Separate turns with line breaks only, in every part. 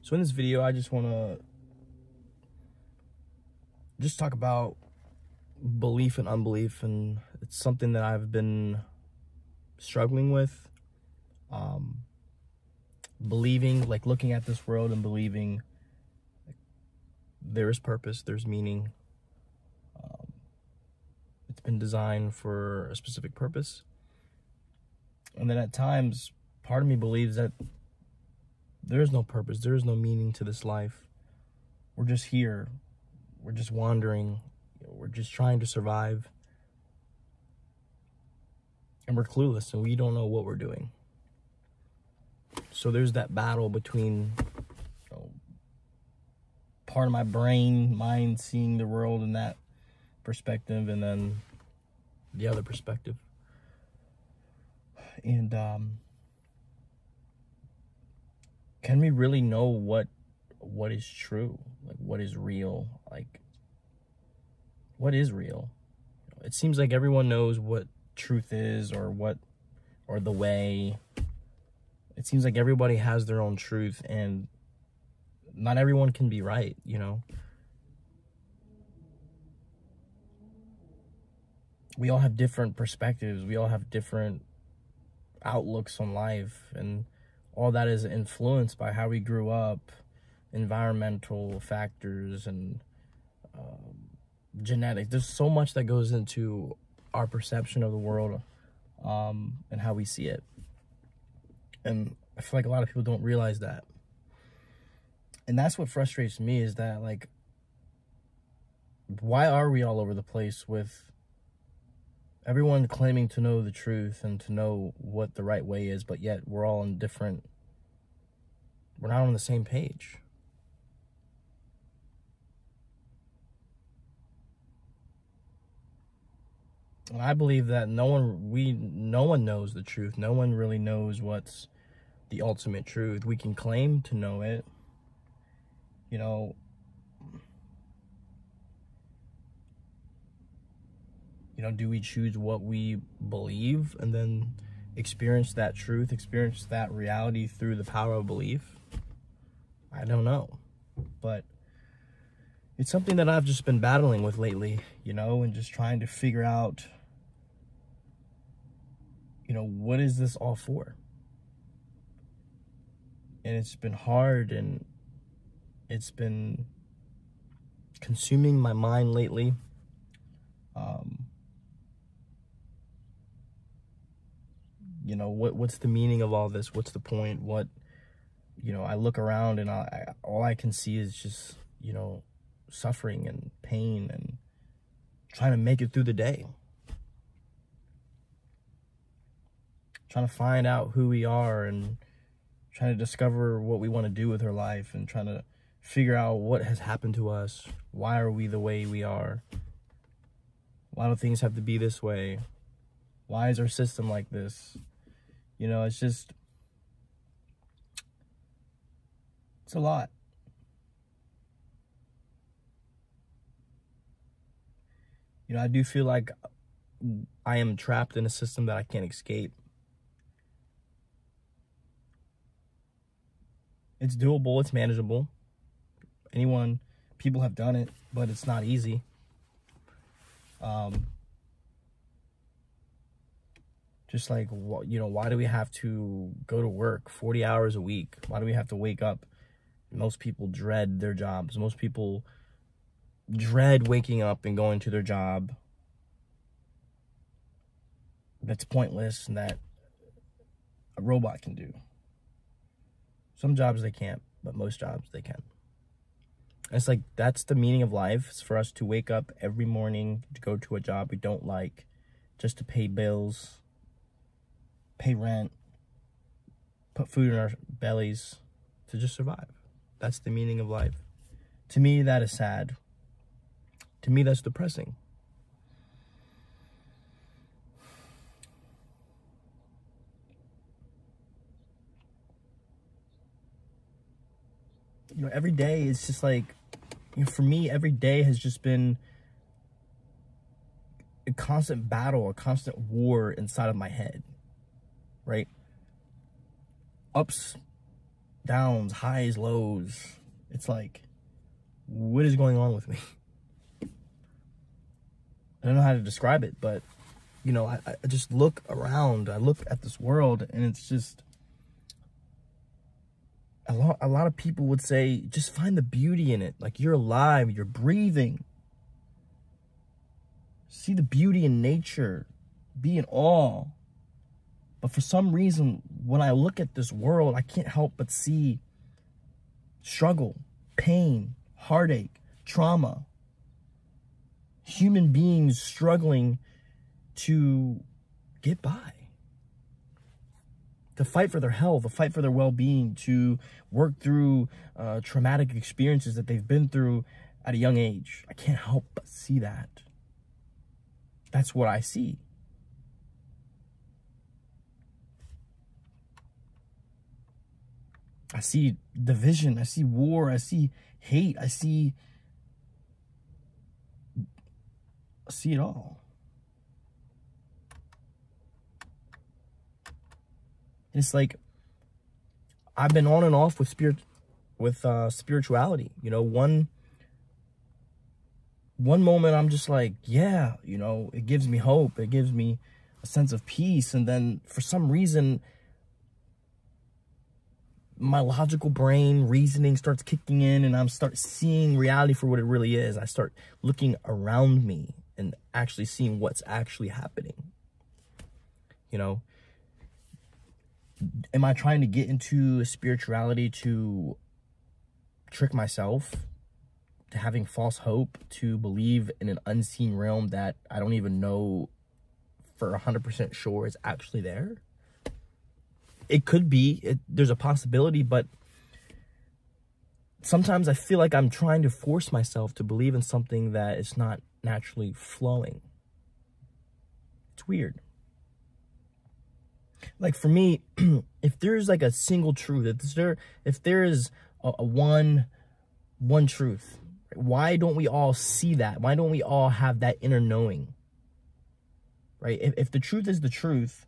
So in this video, I just want to talk about belief and unbelief, and it's something that I've been struggling with. Believing, like looking at this world and believing there is purpose, there's meaning. It's been designed for a specific purpose. And then at times, part of me believes that there is no purpose, there is no meaning to this life. We're just here. We're just wandering. We're just trying to survive. And we're clueless and we don't know what we're doing. So there's that battle between part of my mind seeing the world in that perspective, and then the other perspective. And can we really know what is true? Like, what is real? Like, what is real? It seems like everyone knows what truth is, or the way. It seems like everybody has their own truth, and not everyone can be right, you know? We all have different perspectives. We all have different outlooks on life, and all that is influenced by how we grew up, environmental factors, and genetics. There's so much that goes into our perception of the world, and how we see it. And I feel like a lot of people don't realize that. And that's what frustrates me, is that, like, why are we all over the place with everyone claiming to know the truth and to know what the right way is, but yet we're all in different, we're not on the same page. And I believe that no one knows the truth. No one really knows what's the ultimate truth. We can claim to know it. You know, do we choose what we believe and then experience that truth, experience that reality through the power of belief? I don't know. But it's something that I've just been battling with lately, and just trying to figure out, what is this all for? And it's been hard, and it's been consuming my mind lately. What's the meaning of all this? What's the point? I look around and all I can see is just, suffering and pain and trying to make it through the day. Trying to find out who we are and trying to discover what we want to do with our life, and trying to figure out what has happened to us. Why are we the way we are? Why do things have to be this way? Why is our system like this? It's a lot. I do feel like I am trapped in a system that I can't escape. It's doable, it's manageable. People have done it, but it's not easy. Just like, why do we have to go to work 40 hours a week? Why do we have to wake up? Most people dread their jobs. Most people dread waking up and going to their job that's pointless and that a robot can do. Some jobs they can't, but most jobs they can. It's like, that's the meaning of life. It's for us to wake up every morning to go to a job we don't like, just to pay bills, pay rent, put food in our bellies, to just survive. That's the meaning of life. To me, that is sad. To me, that's depressing. Every day it's just like, for me, every day has just been a constant battle, a constant war inside of my head, right? Ups, downs, highs, lows. It's like, what is going on with me? I don't know how to describe it, but, you know, I just look around. I look at this world, and it's just, a lot of people would say, just find the beauty in it. Like, you're alive, you're breathing. See the beauty in nature. Be in awe. But for some reason, when I look at this world, I can't help but see struggle, pain, heartache, trauma. Human beings struggling to get by. To fight for their health, to fight for their well-being, to work through traumatic experiences that they've been through at a young age. I can't help but see that. That's what I see. I see division, I see war, I see hate, I see it all. It's like, I've been on and off with spirituality. You know, one moment I'm just like, yeah, you know, it gives me hope, it gives me a sense of peace, and then for some reason, my logical brain reasoning starts kicking in, and I'm start seeing reality for what it really is. I start looking around me and actually seeing what's actually happening. You know, am I trying to get into spirituality to trick myself, to having false hope, to believe in an unseen realm that I don't even know for 100% sure is actually there? It could be, there's a possibility, but sometimes I feel like I'm trying to force myself to believe in something that is not naturally flowing. It's weird. Like, for me, if there's like a single truth, if there is a one truth, why don't we all see that? Why don't we all have that inner knowing? Right? If the truth is the truth,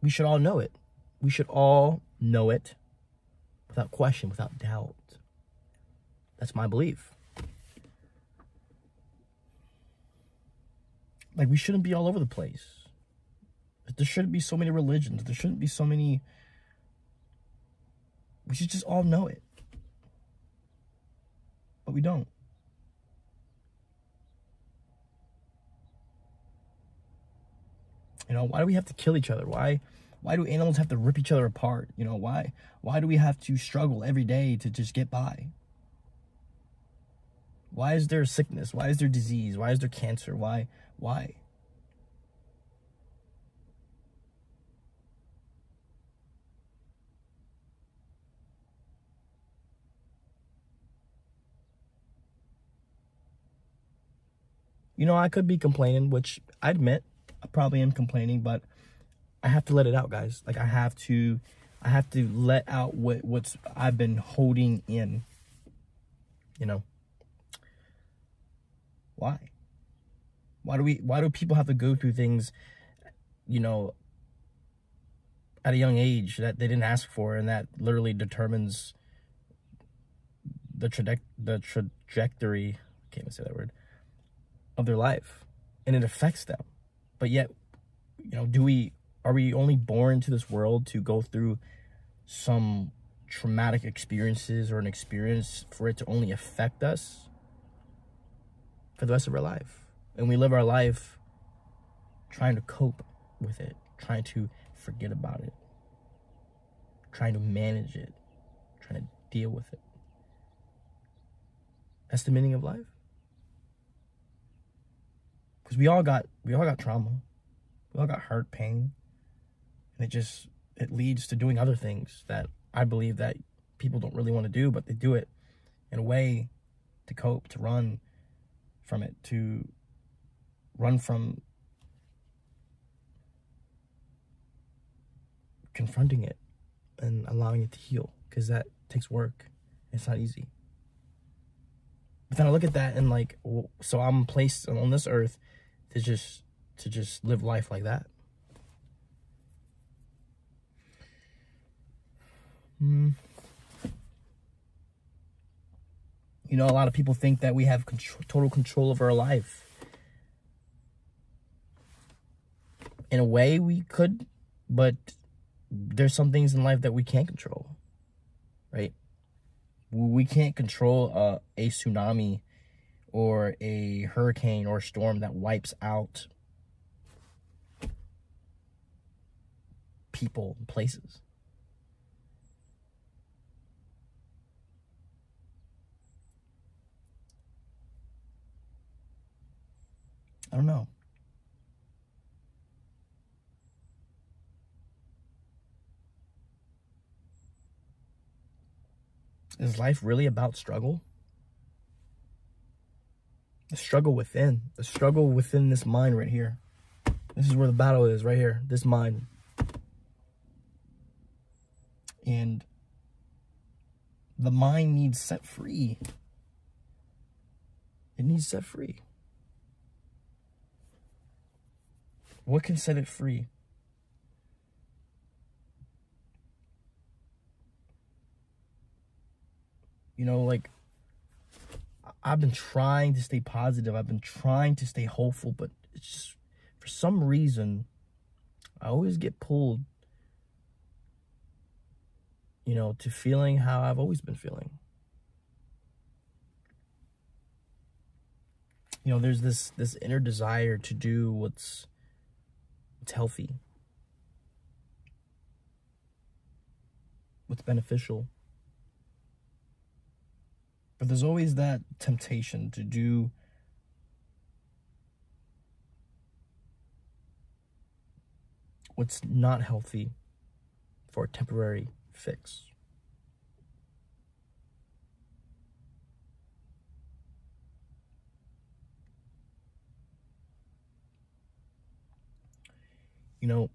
we should all know it. We should all know it without question, without doubt. That's my belief. Like, we shouldn't be all over the place. There shouldn't be so many religions. There shouldn't be so many. We should just all know it. But we don't. You know, why do we have to kill each other? Why do animals have to rip each other apart? You know, why do we have to struggle every day to just get by? Why is there sickness? Why is there disease? Why is there cancer? Why? You know, I could be complaining, which I admit I probably am complaining, but I have to let it out, guys. Like, I have to let out what's I've been holding in. You know, why do people have to go through things, you know, at a young age that they didn't ask for, and that literally determines the trajectory, I can't even say that word, of their life, and it affects them. But yet, you know, are we only born to this world to go through some traumatic experiences or an experience for it to only affect us for the rest of our life? And we live our life trying to cope with it, trying to forget about it, trying to manage it, trying to deal with it. That's the meaning of life. Because we all got trauma. We all got hurt, pain. And it leads to doing other things that I believe that people don't really want to do, but they do it in a way to cope, to run from it, to run from confronting it and allowing it to heal, because that takes work. It's not easy. But then I look at that and like, so I'm placed on this earth to just live life like that. You know, a lot of people think that we have total control over our life. In a way, we could, but there's some things in life that we can't control, right? We can't control a tsunami or a hurricane or a storm that wipes out people and places. I don't know. Is life really about struggle? The struggle within. The struggle within this mind right here. This is where the battle is, right here. This mind. And the mind needs set free. It needs set free. What can set it free? You know, like, I've been trying to stay positive. I've been trying to stay hopeful, but it's just, for some reason, I always get pulled, you know, to feeling how I've always been feeling. You know, there's this inner desire to do what's healthy, what's beneficial. But there's always that temptation to do what's not healthy for a temporary fix. You know,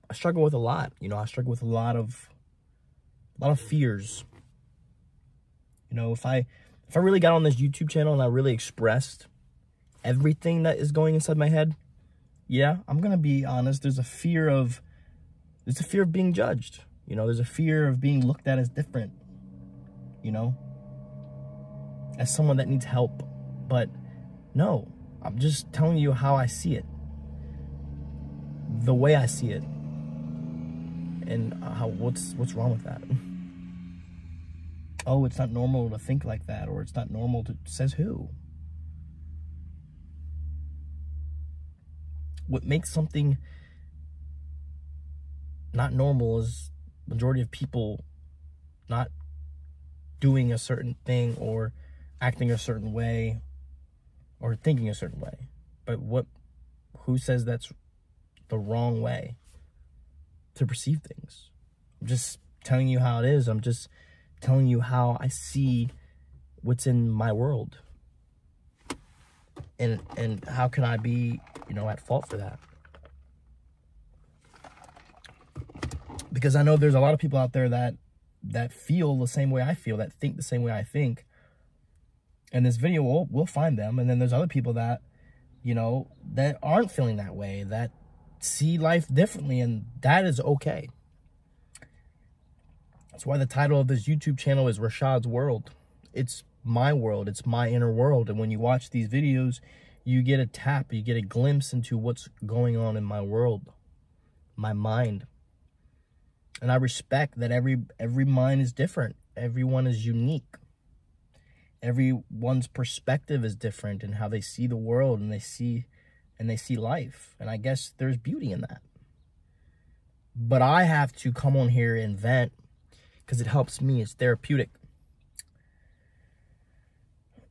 I struggle with a lot. You know, I struggle with a lot of fears. You know, if I really got on this YouTube channel and I really expressed everything that is going inside my head, yeah, I'm gonna be honest, there's a fear of being judged. You know, there's a fear of being looked at as different, you know, as someone that needs help. But no, I'm just telling you how I see it, the way I see it, and what's wrong with that. Oh, it's not normal to think like that, or it's not normal to, says who? What makes something not normal is majority of people not doing a certain thing or acting a certain way or thinking a certain way. But who says that's the wrong way to perceive things? I'm just telling you how it is. I'm just telling you how I see what's in my world. And how can I be, you know, at fault for that? Because I know there's a lot of people out there that feel the same way I feel, that think the same way I think. And this video will find them. And then there's other people that, you know, that aren't feeling that way, that see life differently, and that is okay. That's why the title of this YouTube channel is Rashad's World. It's my world. It's my inner world. And when you watch these videos, you get you get a glimpse into what's going on in my world, my mind. And I respect that every mind is different. Everyone is unique. Everyone's perspective is different in how they see the world and they see life. And I guess there's beauty in that. But I have to come on here and vent because it helps me. It's therapeutic.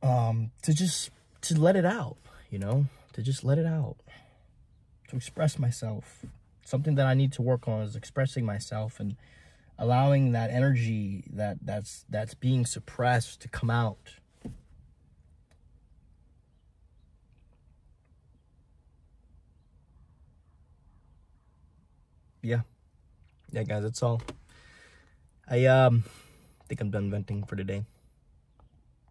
To let it out, you know, to just let it out, to express myself. Something that I need to work on is expressing myself and allowing that energy that's being suppressed to come out. Yeah, guys, that's all. I think I'm done venting for today.